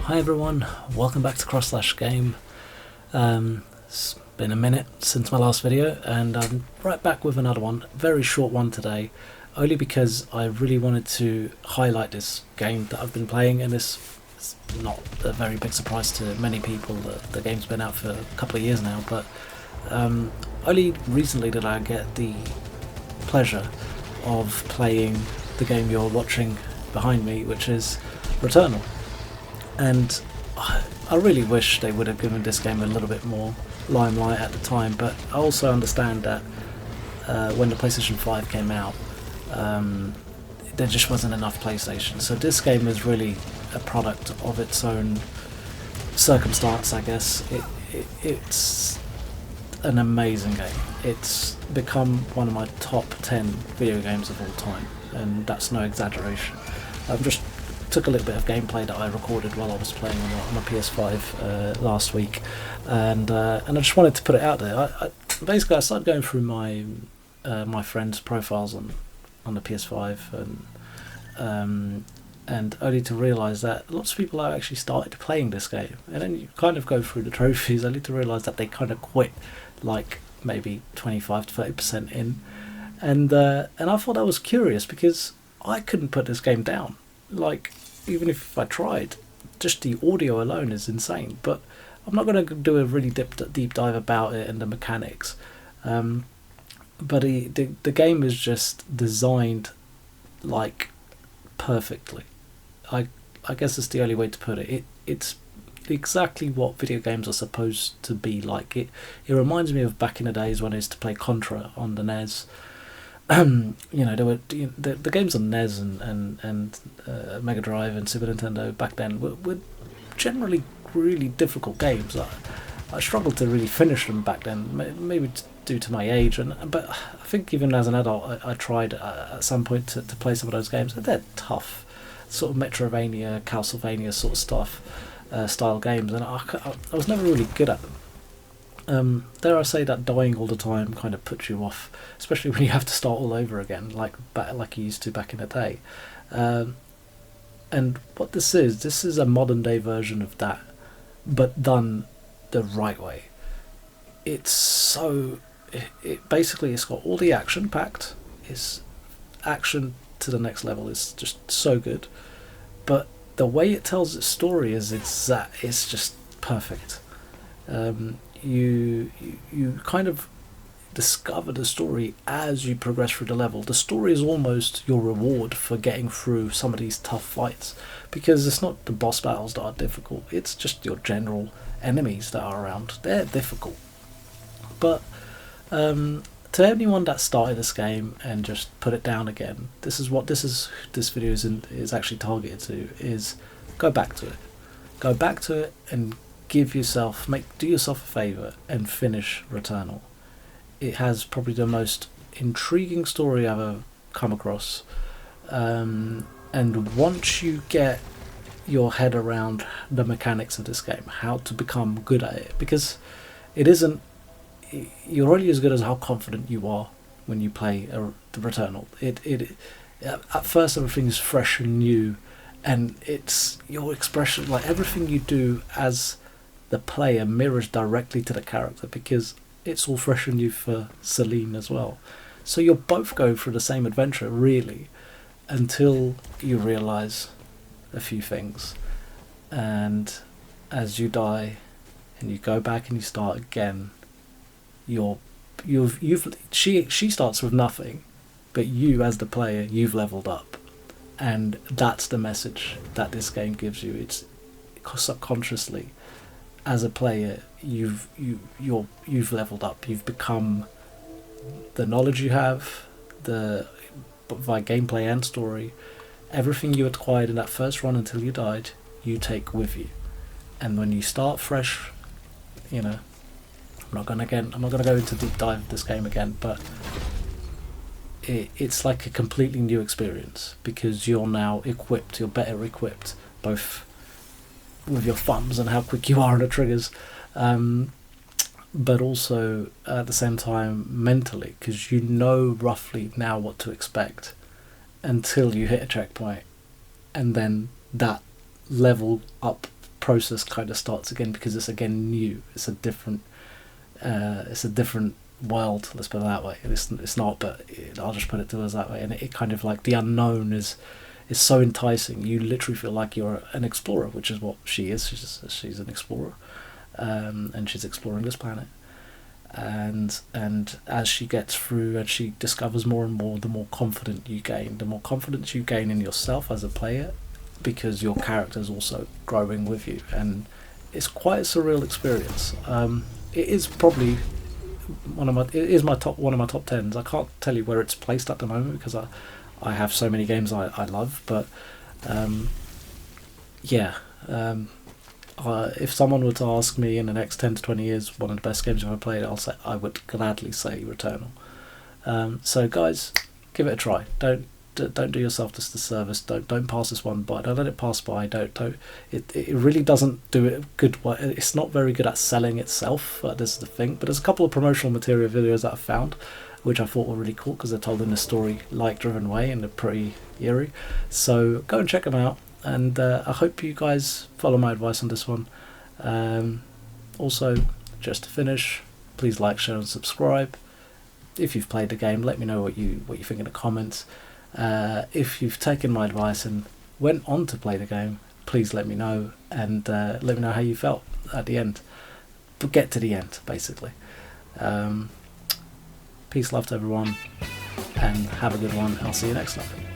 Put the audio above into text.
Hi everyone, welcome back to Cross/Game. It's been a minute since my last video and I'm right back with another one, very short one today, only because I really wanted to highlight this game that I've been playing, and it's not a very big surprise to many people that the game's been out for a couple of years now, but only recently did I get the pleasure of playing the game you're watching behind me, which is Returnal. And I really wish they would have given this game a little bit more limelight at the time, but I also understand that when the PlayStation 5 came out, there just wasn't enough PlayStation. So this game is really a product of its own circumstance, I guess. It's an amazing game. It's become one of my top 10 video games of all time, and that's no exaggeration. I've just took a little bit of gameplay that I recorded while I was playing on my PS5 last week, and I just wanted to put it out there. Basically I started going through my my friends' profiles on the PS5, and only to realise that lots of people have actually started playing this game, and then you kind of go through the trophies only to realise that they kind of quit like maybe 25 to 30% in, and I thought that was curious because I couldn't put this game down. Like, even if I tried, just the audio alone is insane. But I'm not going to do a really deep dive about it and the mechanics. But the game is just designed like perfectly. I guess it's the only way to put it. It's exactly what video games are supposed to be like. It reminds me of back in the days when I used to play Contra on the NES. You know, there were the games on NES and Mega Drive and Super Nintendo back then were generally really difficult games. I struggled to really finish them back then, maybe due to my age, but I think even as an adult I tried at some point to play some of those games. They're tough, sort of Metrovania, Castlevania sort of stuff, style games, and I was never really good at them. Dare I say that dying all the time kind of puts you off, especially when you have to start all over again, like you used to back in the day. And what this is a modern day version of that, but done the right way. It's so basically it's got all the action packed. It's action to the next level. It's just so good, but the way it tells its story is it's just perfect. You kind of discover the story as you progress through the level. The story is almost your reward for getting through some of these tough fights, because it's not the boss battles that are difficult, it's just your general enemies that are around. They're difficult. But to anyone that started this game and just put it down again, this video is actually targeted to, is go back to it and do yourself a favour and finish Returnal. It has probably the most intriguing story I've ever come across, and once you get your head around the mechanics of this game, how to become good at it, because you're only as good as how confident you are when you play the Returnal. At first everything is fresh and new, and it's your expression, like everything you do as the player mirrors directly to the character, because it's all fresh and new for Celine as well. So you're both going through the same adventure, really, until you realise a few things. And as you die and you go back and you start again, she starts with nothing, but you as the player, you've leveled up. And that's the message that this game gives you. It's subconsciously, as a player, you've leveled up. You've become, the knowledge you have, via gameplay and story, everything you acquired in that first run until you died, you take with you. And when you start fresh, you know, I'm not gonna go into deep dive of this game again, but it's like a completely new experience, because you're now equipped. You're better equipped, both with your thumbs and how quick you are on the triggers, but also at the same time mentally, because you know roughly now what to expect until you hit a checkpoint, and then that level up process kind of starts again, because it's again new. It's a different world. Let's put it that way. It's not, but I'll just put it to us that way. And it kind of like the unknown is so enticing. You literally feel like you're an explorer, which is what she is. She's an explorer, and she's exploring this planet. And as she gets through and she discovers more and more, the more confident you gain. The more confidence you gain in yourself as a player, because your character is also growing with you, and it's quite a surreal experience. It is probably one of my top 10s. I can't tell you where it's placed at the moment, because I have so many games I love, but if someone were to ask me in the next 10 to 20 years one of the best games I've ever played, I would gladly say Returnal. So guys, give it a try. Don't do yourself this disservice. Don't pass this one by. Don't let it pass by. It really doesn't do it good. It's not very good at selling itself. This is the thing. But there's a couple of promotional material videos that I found, which I thought were really cool, because they're told in a story-like-driven way, and they're pretty eerie. So go and check them out. And I hope you guys follow my advice on this one. Also, just to finish, please like, share and subscribe. If you've played the game, let me know what you think in the comments. If you've taken my advice and went on to play the game, please let me know, and let me know how you felt at the end. But get to the end, basically. Peace, love to everyone, and have a good one. I'll see you next time.